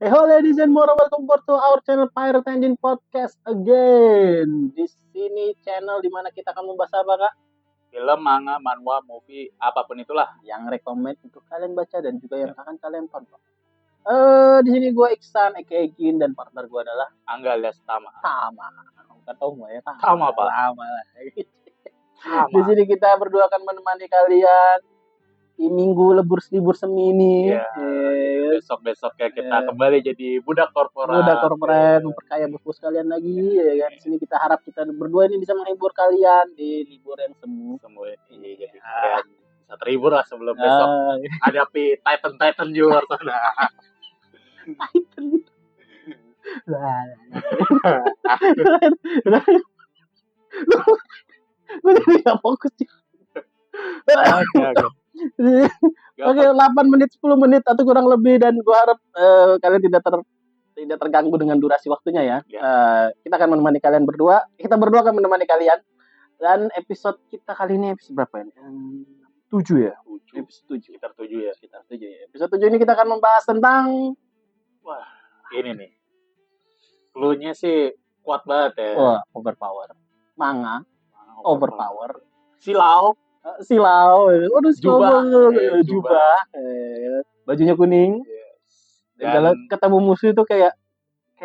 Hello ladies and more, welcome back to our channel Pirate Engine Podcast again. Di sini channel dimana kita akan membahas apa kak? Film, manga, manhwa, movie, apapun itulah. Yang rekomend untuk kalian baca dan juga yang akan kalian tonton. Di sini gue Iksan, Eka Egin, dan partner gue adalah Angga alias Tama. Gak tau gue ya. Tama pak. Tama lah. Di sini kita berdua akan menemani kalian di minggu libur semi ini. Besok ya kita kembali jadi budak korporat. Memperkaya bos-bos kalian lagi ya kan. Di sini kita harap kita berdua ini bisa menghibur kalian di libur yang semu. Jadi kalian bisa terhibur lah sebelum besok hadapi Titan juga sana. Titan. Gue jadi gak fokus sih. Oke, 8 menit, 10 menit atau kurang lebih, dan gue harap kalian tidak terganggu dengan durasi waktunya ya. Kita akan menemani kalian berdua. Kita berdua akan menemani kalian. Dan episode kita kali ini episode berapa ini? 7 ya? Episode 7. Sekitar 7 ya. Episode 7 ini kita akan membahas tentang... Wah, ini nih. Clue-nya sih kuat banget ya. Wah, overpower. Manga. Overpower. Silau. Waduh, jubah. Bajunya kuning. Dan kalau ketemu musuh itu kayak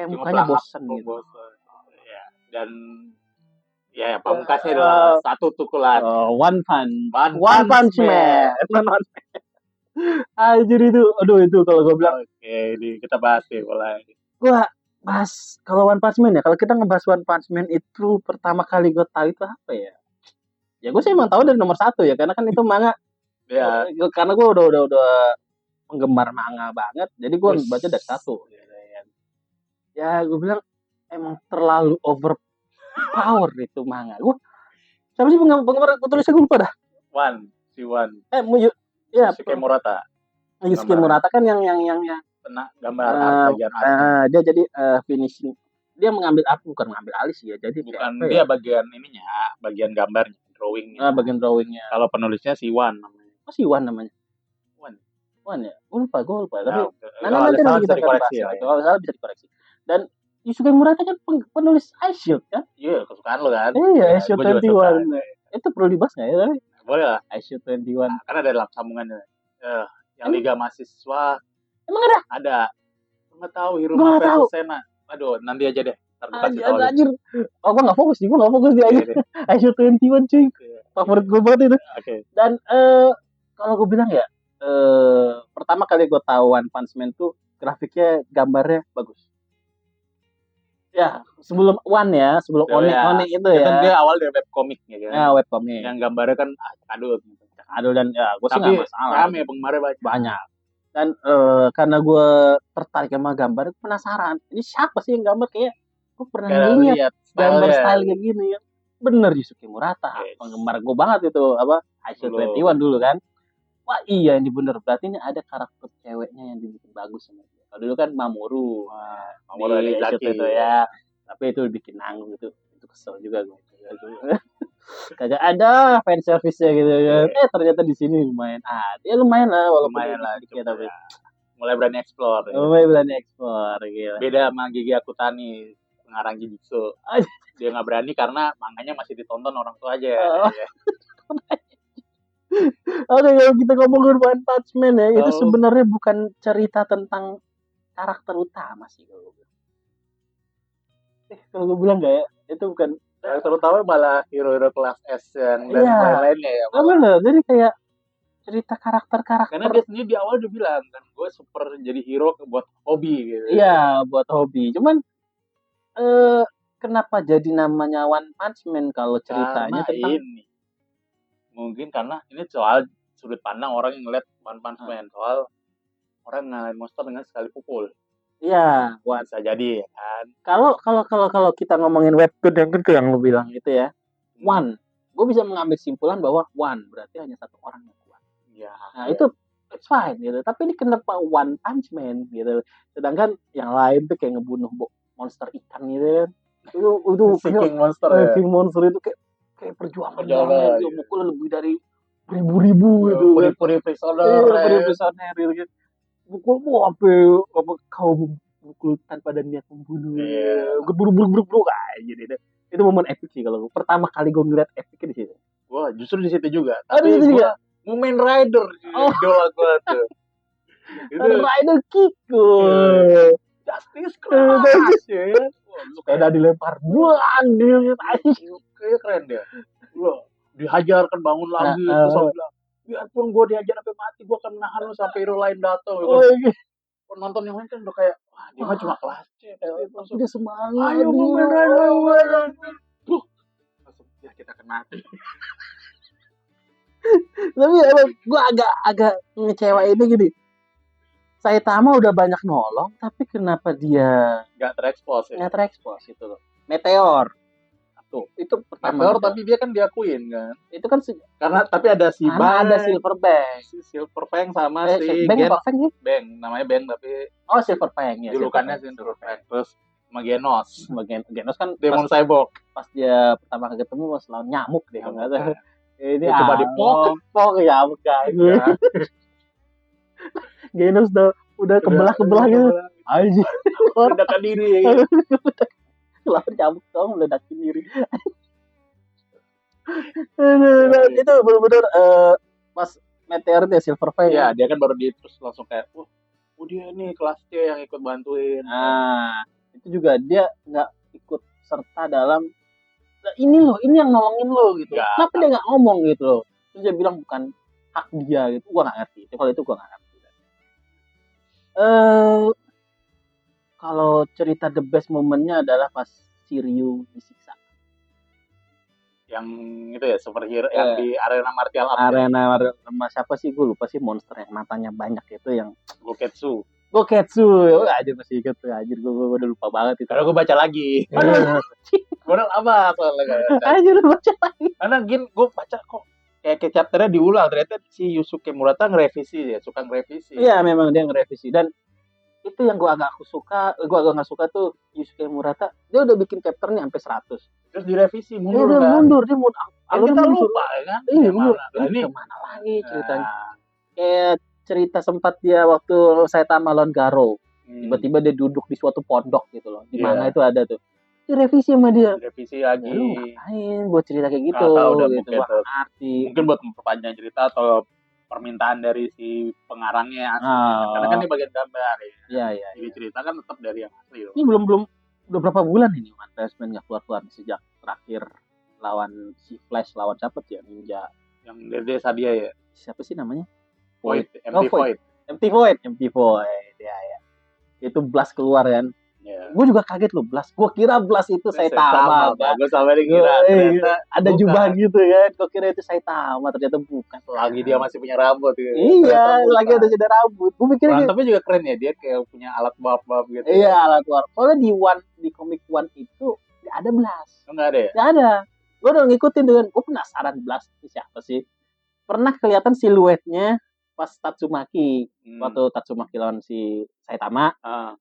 mukanya bosan gitu. Ya. Dan ya pamungkasnya adalah satu pukulan. One Punch Man. Anjir itu. Aduh, itu kalau gue bilang. Oke, ini kita bahas nih mulai. Gue bahas kalau One Punch Man ya. Kalau kita ngebahas One Punch Man itu pertama kali gue tahu itu apa ya? Ya gue sih emang tahu dari nomor 1 ya, karena kan itu manga. Ya, karena gue udah penggemar manga banget, jadi gue baca dari 1. Ya gue bilang emang terlalu overpower itu manga. Gue siapa sih penggemar tulisnya gue lupa dah. Si One. Yusuke Murata. Yusuke Murata kan yang pernah gambar bagian dia jadi finishing. Dia bukan mengambil alih sih ya. Jadi bukan dia bagian ininya, bagian gambarnya, drawingnya. Bagian drawingnya. Kalau penulisnya si One namanya. Si One namanya. One ya? Gue lupa. Tapi nanti kita dikoreksi ya. Kalau salah bisa dikoreksi. Dan Yusuke Murata kan penulis Ice Shield kan? Iya, kesukaan lo kan? Iya, Ice Shield 21. Itu perlu dibahas nggak ya? Boleh lah. Ice Shield 21. Karena ada dalam sambungannya. Yang Liga Mahasiswa. Emang ada? Ada. Nggak tahu Hiruma versus Sena. Aduh, nanti aja deh. Anjir. Oh, gue gak fokus di aja. Ice Shield 21 cuy. Favorit gue banget itu. Okay. Dan kalau gue bilang ya, pertama kali gue tahu One Punch Man tuh grafiknya, gambarnya bagus. Ya, sebelum One One itu ya. Kan dia awal dari webcomic ya kan. Ya, webcomic. Yang gambarnya kan adul dan ya gue sih enggak masalah. Rame penggemarnya banyak. Dan karena gue tertarik sama gambar, penasaran. Ini siapa sih yang gambar kayak gue pernah lihat gambar style kayak gini ya. Bener Yusuke Murata. Penggemar gue banget itu Ice Shield 21 dulu kan. Wah iya ini bener, berarti ini ada karakter ceweknya yang dibikin bagus sama dia. Kalau dulu kan Mamoru. Mamoru Rizaki itu ya. Tapi itu bikin nanggung gitu. Itu kesel juga gue. Kagak ada fan service-nya gitu kan. Ternyata di sini lumayan ada. Ya lumayan lah walaupun dikit tapi mulai berani explore. Gitu. Beda sama Gigi Akutami, pengarang Jujutsu. Dia nggak berani karena manganya masih ditonton orang tua aja. Oke, kalau kita ngomongin One Punch Man ya, itu sebenarnya bukan cerita tentang karakter utama sih kalau gue bilang. Kalau gue bilang nggak ya, itu bukan karakter utama, malah hero-hero kelas S dan lain-lainnya ya. Benar, jadi kayak cerita karakter-karakter. Karena dia sendiri di awal udah bilang kan, gue super jadi hero buat hobi gitu. Iya, buat hobi. Cuman kenapa jadi namanya One Punch Man kalau ceritanya tentang ini? Mungkin karena ini soal sudut pandang orang yang ngeliat One Punch Man, soal orang ngalahin monster dengan sekali pukul. Iya, bisa jadi ya kan. Kalau kita ngomongin webtoon yang itu yang lu bilang itu ya, One, gue bisa mengambil simpulan bahwa One berarti hanya satu orang yang kuat. Iya. Nah itu it's fine gitu. Tapi ini kenapa One Punch Man gitu? Sedangkan yang lain tuh kayak ngebunuh monster ikan gitu kan. Itu King monster itu kayak perjuangan dia mukul lebih dari ribu-ribu gitu. Puri-puri prisoner gitu. Mukul apa kaum pukul tanpa ada niat membunuh. Iya. Gebruk aja gitu. Itu momen epic sih kalau pertama kali gue ngeliat epicnya di situ. Wah, justru di situ juga. Oh, di Tapi situ gua juga? Mumen Rider Oh. idola gua tuh. Itu Rider Kiko. Justice Class ya. Wah, lu Sepeda dilempar. Buan dia kayak keren dia. Loh, dihajarkan bangun lagi terus dia bilang, biarpun gue dihajar sampai mati, gue akan nahan lu sampai hero lain datang. Oh iya. Penonton yang lain kan udah kayak, wah dia mah cuma kelas C. Langsung Dia semangat. ayo Mumen Rider. Langsung ya kita akan mati. Tapi emang gue agak ngecewa ini gini. Saitama udah banyak nolong, tapi kenapa dia Gak terekspos ya. nggak terekspos itu loh. Meteor. Tuh, itu pertama. Meteor tapi dia kan diakuin kan. Itu kan Karena tapi ada si karena ada Silverback. si Silverfang sama si Bang Gen apa Fang sih? Bang, namanya Bang tapi Oh, Silverfang ya. julukannya Silverfang. Terus sama Genos. Genos kan Demon pas, Cyborg. pas dia pertama kali ketemu pas lawan nyamuk deh kalau nggak salah. Ini Dia coba dipok nyamuk guys. Genos udah kebelah gitu. Aja. Meledakan diri ya. Lawan nyamuk dong meledakin diri. Itu benar-benar pas Meteor dia Silverfang. Iya, dia kan baru terus langsung kayak, oh dia nih kelas C yang ikut bantuin. Nah, itu juga dia nggak ikut serta dalam ini loh, ini yang nolongin lo gitu. Nggak. Kenapa dia nggak ngomong gitu loh? Terus dia bilang bukan hak dia gitu. Gua nggak ngerti. Kalau itu gua nggak ngerti. Kalau cerita the best momennya adalah pas Shiryu disiksa. Yang itu ya superhero yang di arena martial arts. Arena siapa sih? Gue lupa sih monster yang matanya banyak itu yang Goketsu. Oh, aja masih inget tuh anjir gue udah lupa banget itu. Karena gue baca lagi. Gue udah apa soalnya kayak. Anjir baca lagi. Karena gue baca kok kayak chapternya diulang, ternyata si Yusuke Murata ngerevisi ya, suka ngerevisi. Iya, memang dia ngerevisi dan itu yang gue agak nggak suka tuh Yusuke Murata, dia udah bikin chapternya sampai 100. Terus direvisi Mundur, dia mau kita lupa kan. Iya, mundur. Ini kemana lagi ceritanya? Kayak cerita sempat dia waktu Saitama lawan Garo. Tiba-tiba dia duduk di suatu pondok gitu loh. Di mana itu ada tuh. Direvisi sama dia. Direvisi lagi. Lu ngapain buat cerita kayak gitu? Gitu. Mungkin buat memperpanjang cerita atau permintaan dari si pengarangnya asli. Karena kan ini bagian gambar ya. Iya. Jadi cerita kan tetap dari yang asli. Ini belum udah berapa bulan ini One Punch Man nggak keluar sejak terakhir lawan si Flash lawan siapa sih ya Ninja yang dari Sadia ya. Siapa sih namanya? Void. MT Void ya. Itu Blast keluar kan. Yeah. Gue juga kaget loh Blast. Gue kira Blast itu Saitama. Gue sama dikira. Ada jubah gitu kan. Gue kira itu Saitama. Ternyata bukan. Lagi dia masih punya rambut. Gitu. Iya. Lagi ada jeda rambut. Gue mikir tapi juga keren ya. Dia kayak punya alat bab-bab gitu. Iya alat bab. Soalnya di komik One itu gak ada Blast. Gak ada ya? Gak ada. Gue udah ngikutin dengan. Gue penasaran Blast itu siapa sih. Pernah kelihatan siluetnya pas Tatsumaki. Waktu Tatsumaki lawan si Saitama,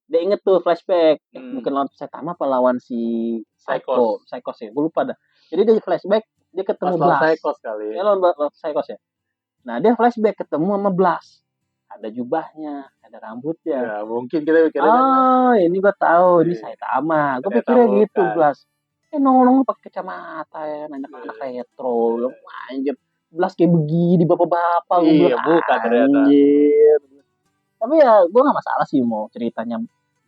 dia inget tuh flashback. Mungkin lawan Saitama apa lawan si Psycho sih, gue lupa dah. Jadi dia flashback, dia ketemu Blast. Psycho kali. Ya lawan Psycho ya. Nah dia flashback ketemu sama Blast. Ada jubahnya, ada rambutnya. Ya mungkin kita pikirnya. Ini gue tahu, ini Saitama. Gue pikirnya gitu Blast. Nongol pakai kacamata ya, anak retro, anjir. Blast kayak begini bapak-bapak. Iya bukan ternyata. Tapi ya gue gak masalah sih mau ceritanya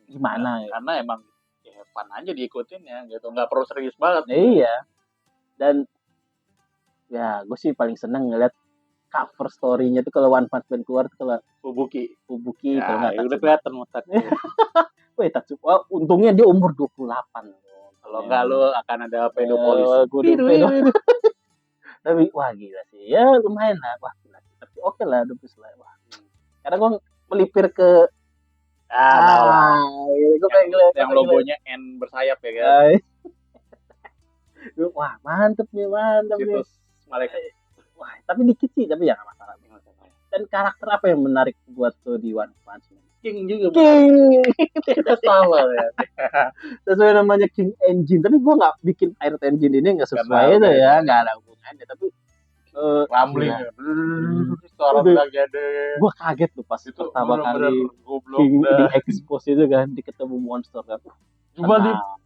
gimana ya. Karena emang ya fun aja diikutin ya gitu. Gak perlu serius banget. Iya. Dan ya gue sih paling seneng ngeliat cover story-nya tuh kalau One Punch Man keluar tuh kalau Fubuki ya, kalau nggak udah kelihatan mutaknya. Wih Tatsumaki untungnya dia umur 28. Kalau nggak lo akan ada pedopolis. Tapi wah gila sih. Ya lumayan lah. Wah gila. Tapi oke lah 20 lah. Wah. Karena gue melipir ke gue pengen ngeliat yang logonya N bersayap ya kan. Wah mantep nih. Situs mereka. Wah tapi dikit sih tapi ya gak masalah. Dan karakter apa yang menarik buat tuh di One Punch Man? King juga. Kita sama ya. Sesuai namanya King Engine. Tapi gue gak bikin Pirate Engine ini gak sesuai itu ya. Gak ada hubungannya. Tapi Rambling gila. ya. Suara Itu bilangnya deh. gue kaget tuh pas Itu pertama bener-bener kali goblok King di dah. expose itu kan, di ketemu monster kan. Coba Tenang.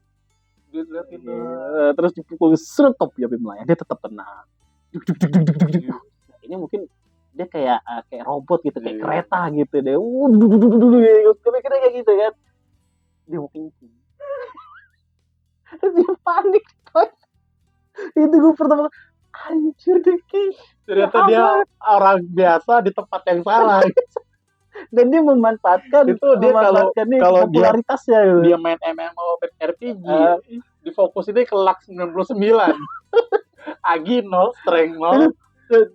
diliatin dah. Iya, terus dipukul serutop ya melayang, dia tetap tenang. Duk, duk, duk, duk, duk, duk, duk. Iya. Nah, ini mungkin dia kayak robot gitu, kayak Iya. kereta gitu deh. Duk, duk, duk, duk, duk. Gue mikirnya kayak gitu kan. Dia mau kencing. Terus dia panik. Itu gue pertama kali, anjir deh Ki. Ternyata dia orang biasa di tempat yang salah. Dan dia memanfaatkan Itu dia kalau popularitasnya gitu. Dia main MMORPG, difokusinnya ke LAK 99. Agi 0, strength 0.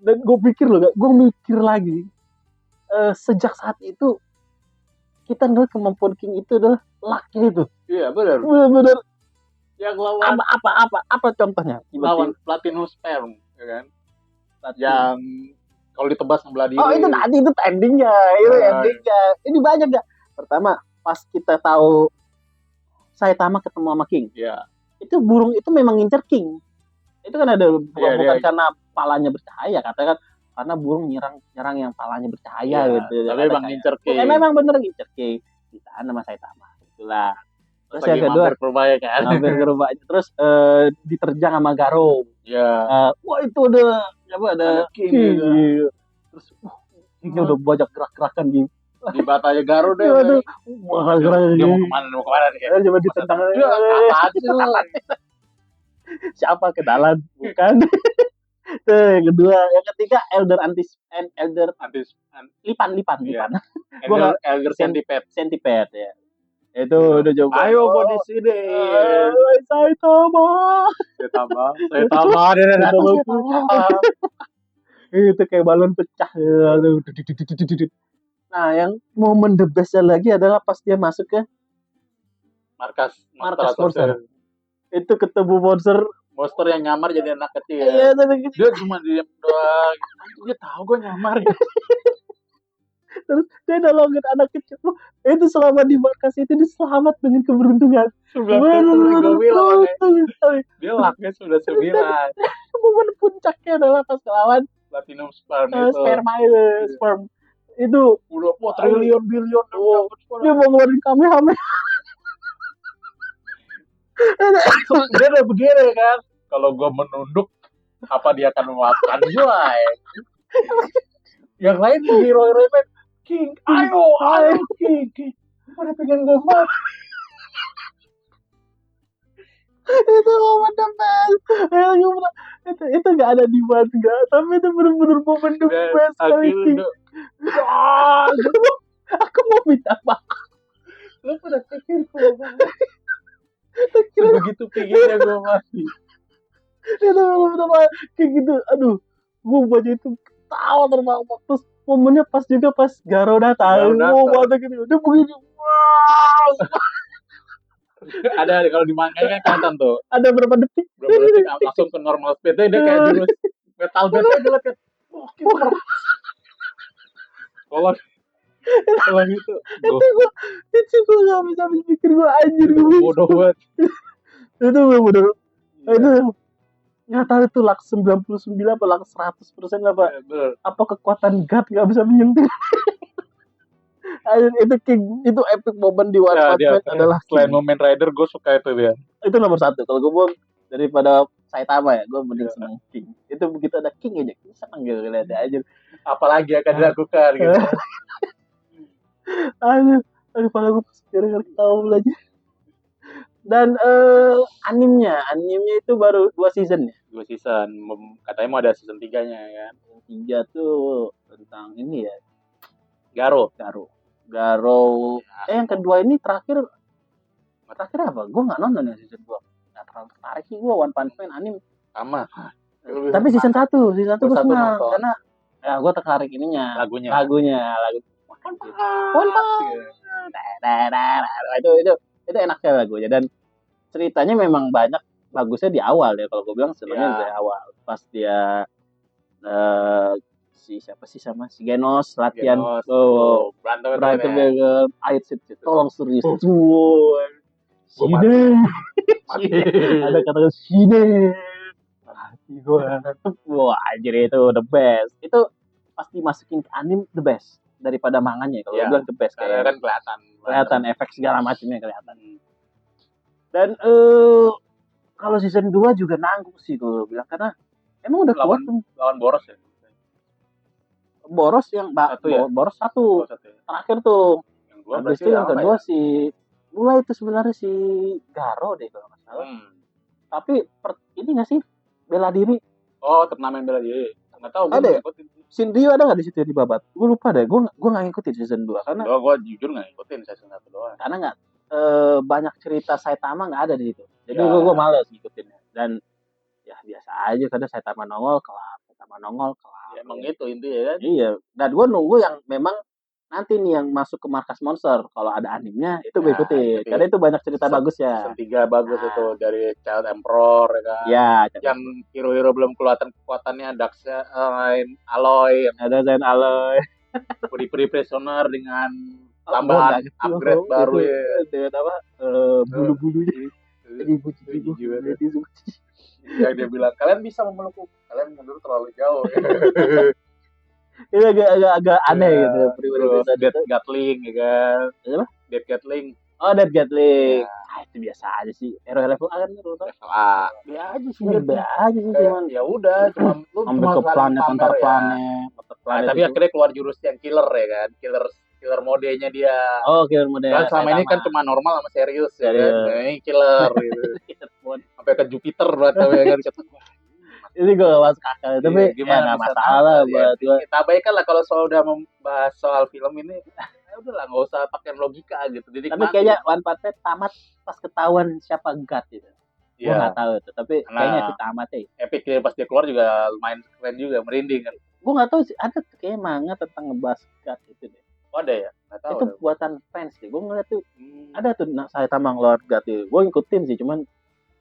Dan gue mikir lagi, sejak saat itu kita ngeliat kemampuan King itu adalah luck-nya itu. Iya benar. Benar-benar. Yang lawan apa contohnya? Lawan Platinum Sperm, ya kan? Yang kalau ditebas sebelah diri. Oh itu nanti itu endingnya, endingnya. Ini banyak gak? Pertama pas kita tahu Saitama ketemu sama King. Iya. Itu burung itu memang ngincer King. Itu kan ada bukan karena palanya bercahaya, katakan karena burung nyerang yang palanya bercahaya gitu. Tapi memang ngincer King. Memang bener ngincer King. Di sana sama Saitama. Itulah. Terus yang kedua mampir ke rumahnya kan. Mampir ke rumah. Terus diterjang sama Garo. Iya. Wah itu ada King. Terus Kingnya udah banyak gerak-gerakan gitu. Di batanya Garo deh. Wah, gerak-gerakan. Dia mau kemana nih? Coba ditendang. Siapa kenalan? Bukan. Tuh, yang kedua, yang ketiga Elder lipan. Elder Centipede ya. Itu udah coba. Ayo body sini. Saitama. Itu kayak balon pecah. Nah, yang momen the bestnya lagi adalah pas dia masuk ke markas monster. Itu ketemu monster yang nyamar jadi anak kecil. Iya, tapi dia cuma diam doang. Dia tahu gue nyamar ya. Terus dia nolongin anak kecil. Itu selama di markas itu dia selamat dengan keberuntungan. Dia laknya sudah 9. Momen puncaknya adalah pas lawan Platinum Sperm itu udah triliun bilion. Dia mau ngeluarin Kamehameha. Dia udah begini kan. Kalau gue menunduk, apa dia akan memaafkan gue? Yang lain hero-hero King, ayo King. Mana pengen gue mati? Itu momen the best. Itu nggak ada di manga, tapi itu benar-benar momen the best kali King. Aku mau minta maaf. Lu pada pikir begitu pinginnya gue mati. Itu benar-benar kayak gitu. Aduh, gue baca itu tahu terbang. Terus momennya pas Garo datang. Mata gitu. Dia begini. Wow. Ada kalau di manga kan kelihatan tuh. Ada berapa detik langsung ke normal speed. Dia kayak dulu metal band aja lihat. Wah, killer. Kalau gitu. Itu gue gak bisa pikir gue anjir gue. Bodoh banget. Itu bodoh. Itu nggak tahu itu lak 99 apa lak 100% apa. Ya, apa kekuatan God nggak bisa menyentuh. Itu King, itu epic moment di One Punch Man adalah selain momen Rider gue suka itu dia. Itu nomor 1 kalau gue buang daripada Saitama ya, gue mending seneng King. Itu begitu ada King aja, gue seneng gitu lihatnya aja. Apalagi akan dilakukan gitu. Aduh, pala gue gara-gara tahu aja. Dan animenya itu baru 2 season ya. 2 season, katanya mau ada season 3-nya kan. 3 tuh tentang ini ya. Garo. Yang kedua ini terakhir apa? Gue nggak nonton ya season 2. Nggak terlalu tertarik sih gue One Punch Man anime. Sama. Tapi season 1 gue senang karena ya gue tertarik ininya. Lagunya. One Punch. Itu enaknya lagunya dan ceritanya memang banyak bagusnya di awal ya kalau gue bilang sebenarnya dari awal pas dia siapa sih sama si Genos latihan berantem dengan air sit tolong serius sini ada kata sini Wah, anjir itu the best. Itu pasti masukin ke anime the best daripada manganya kalau Iya. bilang the best Karena kayak kan kelihatan efek segala macamnya kelihatan. Dan kalau season 2 juga nanggung sih kalau bilang karena emang udah kuat lawan Boros ya. Boros yang Boros satu. Terakhir tuh. Yang dua habis itu yang kedua si mulai itu sebenarnya si Garo deh kalau nggak salah. Tapi ini nggak sih bela diri? Oh, turnamen bela diri. Nggak tahu. Ada ya? Shinryu ada nggak di situ di babat? Gue lupa deh. Gue nggak ngikutin season 2 karena. Gue jujur nggak ngikutin season 1 doang. Karena nggak banyak cerita Saitama nggak ada di situ. Jadi gue males ngikutinnya. Dan ya biasa aja karena Saitama nongol kelar. Ya, emang itu intinya kan? Iya. Dan gue nunggu yang memang nanti nih yang masuk ke markas monster. Kalau ada animenya itu gue ikutin. Karena itu banyak cerita bagus ya. Season 3 bagus itu dari Child Emperor ya kan. Ya. Yang hero-hero belum kelihatan kekuatannya Zain Aloy. Ada Zain Aloy. Peri Prisoner dengan tambahan upgrade baru ya. Dengan apa? Bulu-bulunya. Yang dia bilang kalian bisa memelukku, kalian mundur terlalu jauh. Itu agak aneh gitu. Dead Gatling ya kan. Apa? Dead Gatling. Oh, Dead Gatling. Itu biasa aja sih. Hero level A kan level A. Biasa aja sih. Cuman ya udah cuma lu ambil ke planet antar planet. Tapi akhirnya keluar jurus yang killer ya kan. Killer modenya dia. Oh, killer mode. Kan selama ini kan cuma normal sama serius ya kan. Ini killer gitu. Sampai ke Jupiter berarti ya kan. Ini gue gak masuk akal. Tapi gimana gak masalah buat gue. Kita abaikan lah kalau sudah membahas soal film ini. Udahlah nggak usah pakai logika gitu. Tapi kayaknya One Punch tamat pas ketahuan siapa God gitu. Gue nggak tahu itu. Tapi kayaknya itu tamat ya. Epic ya pas dia keluar juga lumayan keren juga, merinding kan. Gue nggak tahu sih ada kayaknya manga tentang ngebahas God itu deh. Oh, ada ya? Nggak tahu. Itu buatan fans deh. Gue ngeliat tuh ada tuh Saitama ngeluar God itu. Gue ngikutin sih, cuman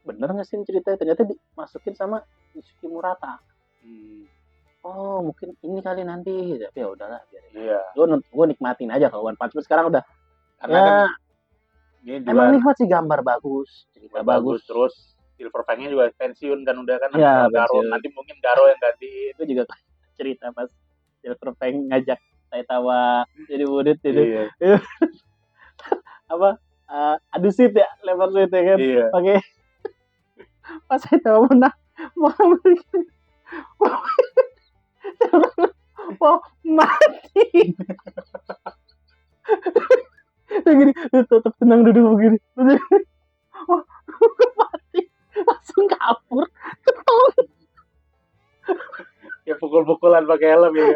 bener nggak sih ceritanya? Ternyata dimasukin sama Itsuki Murata. Oh mungkin ini kali nanti, tapi ya udahlah biarin. Iya. Gue nikmatin aja kalau One Punch Man sekarang udah. Karena kan emang nikmat sih, gambar bagus, cerita bagus. Terus Silver Fang-nya juga pensiun kan udah kan. Ya, Garo nanti mungkin Garo yang ganti. Itu juga cerita pas Silver Fang ngajak Saitama jadi murid itu. Iya. Apa? Adu sweet ya, lempar sweet ya kan. Iya. Pakai pas Saitama menang mau berikan. Oh, mati. Begini, tetap tenang duduk begini. Oh, mati. Langsung kabur. Ya pukul-pukulan pakai helm ya.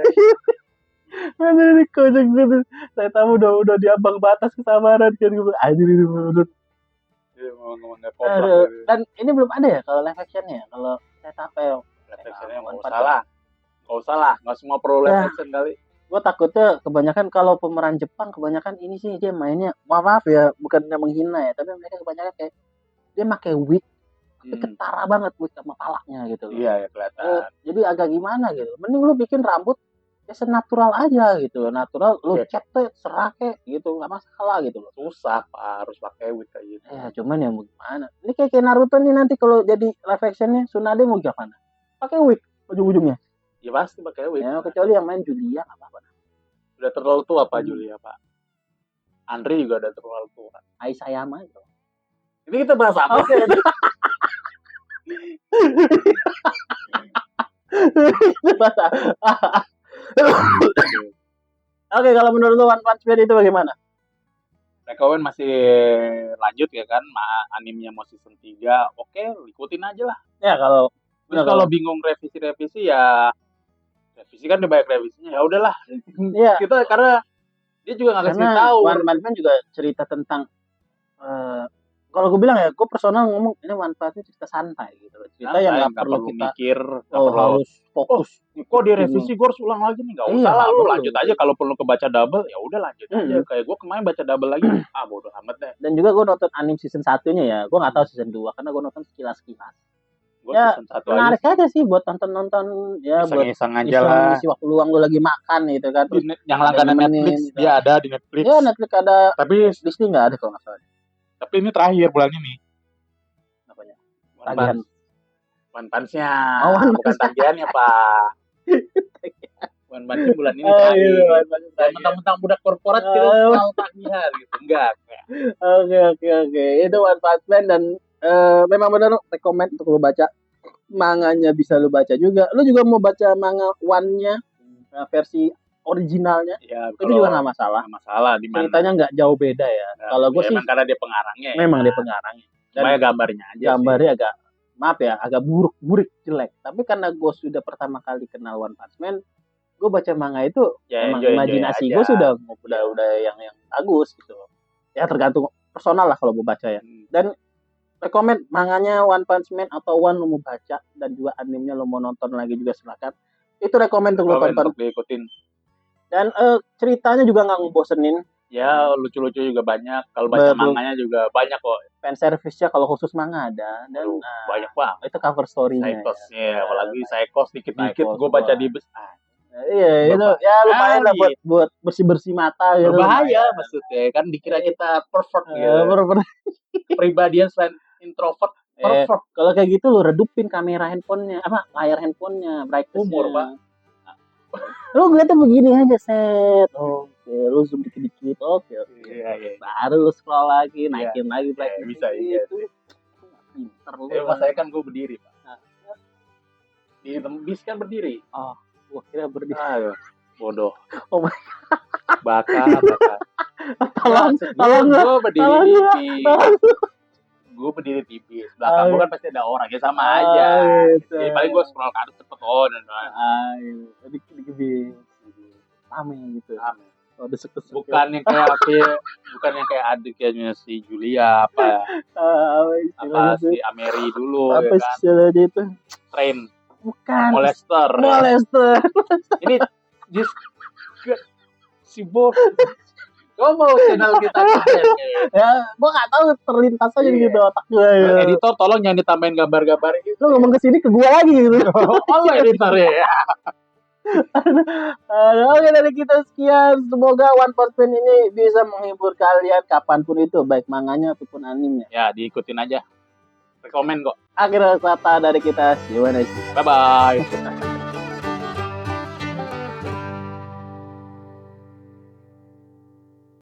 Mana ini kocak gitu. Saya tahu udah di ambang batas kesabaran kan gue. Anjir itu menurut. Dan ini belum ada ya kalau live action-nya. Kalau saya tahu live action-nya nggak usah lah, nggak semua perlu live action kali. Gue takutnya kebanyakan kalau pemeran Jepang kebanyakan ini sih dia mainnya maaf ya, bukannya menghina ya, tapi mereka kebanyakan kayak dia pakai wig tapi ketara banget wig sama palanya gitu loh. Iya ya kelihatan. Jadi agak gimana gitu. Mending lu bikin rambut ya senatural aja gitu. Natural lu cat serah kayak gitu, nggak masalah gitu loh. Susah Pak, harus pakai wig kayak gitu. Ya cuman ya mau gimana. Ini kayak Naruto nih nanti kalau jadi live actionnya Tsunade mau gimana? Pakai wig ujung-ujungnya. Ya pasti pakai wig. Ya kecuali yang main Julia nggak apa-apa. Udah terlalu tua Pak Julia Pak. Andri juga udah terlalu tua. Aisayama itu. Ini kita bahas apa? Oke, kalau menurut lu One Punch Man itu bagaimana? Rekomen masih lanjut ya kan, animenya mau season 3. Oke, ikutin aja lah. Ya kalau bingung revisi ya revisi kan udah banyak revisinya. Ya udahlah. Iya. Kita karena dia juga nggak kasih tahu. One Punch Man juga cerita tentang kalau gue bilang ya, gue personal ngomong ini One Punch Man cerita santai gitu. Cerita yang nggak perlu kita mikir, harus fokus. Kok direvisi gue harus ulang lagi nih? Nggak usah lah, lu lanjut aja. Kalau perlu kebaca double, ya udah lanjut aja. Kayak gue kemarin baca double lagi, bodo amat deh. Dan juga gue nonton anime season 1-nya ya, gue nggak tahu season 2 karena gue nonton sekilas-sekilas. Ya menarik aja sih buat nonton ya, buat iseng aja lah. Isi waktu luang gue lagi makan gitu kan. Yang langganan Netflix dia ada di Netflix. Ya Netflix ada. Tapi Disney nggak ada kalau nggak salah. Tapi ini terakhir bulan ini. Apanya? Tagihan. One Punch-nya. Oh, One Bukan tagihannya, Pak. One Punch bulan ini Oh, tagih. iya, One Punch Jangan mentang-mentang budak korporat kita Oh. soal tagihan gitu. Enggak. Oke. Itu One Punch Man dan memang benar rekomend untuk lu baca. Manganya bisa lu baca juga. Lu juga mau baca manga one-nya versi originalnya. Ya, Itu juga nggak masalah. Nggak masalah di mana. Ceritanya nggak jauh beda ya. Kalau gue sih memang karena dia pengarangnya. memang dia pengarangnya. Dan Cuma gambarnya aja. gambarnya agak maaf ya, agak burik jelek. Tapi karena gue sudah pertama kali kenal One Punch Man, gue baca manga itu Ya, emang enjoy imajinasi aja. gue sudah yang bagus gitu. Ya tergantung personal lah kalau mau baca ya. Dan rekomend manganya One Punch Man atau One lo mau baca dan juga animenya lo mau nonton lagi juga silakan. Itu rekomend untuk lo tonton. Untuk diikutin. Dan ceritanya juga nggak ngebosenin. Ya lucu-lucu juga banyak. Kalau baca manganya juga banyak kok. Fan service-nya kalau khusus manga ada dan banyak banget. Itu cover story-nya. Ya, apalagi Psychos dikit-dikit gue baca di Iya, itu ya lumayan lah buat bersih-bersih mata gitu. Berbahaya maksudnya kan dikira kita perfect gitu. Pribadian selain introvert perfect. Kalau kayak gitu lu redupin kamera handphonenya, layar handphonenya, brightness-nya. Umur, Pak. Lu ngeliatnya begini aja, set. Oke, lu zoom dikit-dikit. Oke. Iya. Baru lu scroll lagi, naikin lagi brightness. Bisa iya sih. Pinter lu. Saya kan gue berdiri, Pak. Di bis kan berdiri. Oh, gua kira berdiri. Bodoh. Oh my. Baka. Tolong gue berdiri di bis. Gue berdiri di bis. Belakang gue kan pasti ada orang. Ya sama aja. Gitu. Jadi paling gue scroll ke atas cepet. Di bis. Rame gitu. Rame. Oh, desek-desek. Bukan yang kayak adiknya si Julia apa si Ameri dulu apa ya kan. Istilahnya itu? Train. Bukan. Molester. Ini si bos. Kau mau channel kita ya, gua nggak tahu terlintas aja gitu otak gue. Editor tolong jangan ditambahin gambar-gambar gitu. Lu ngomong kesini ke gua lagi gitu. Allah editor ya. Oke, dari kita sekian. Semoga One Punch Man ini bisa menghibur kalian kapanpun itu, baik manganya ataupun animenya. Ya, diikutin aja. Rekomen kok. Akhir kata dari kita, see you next. Bye-bye.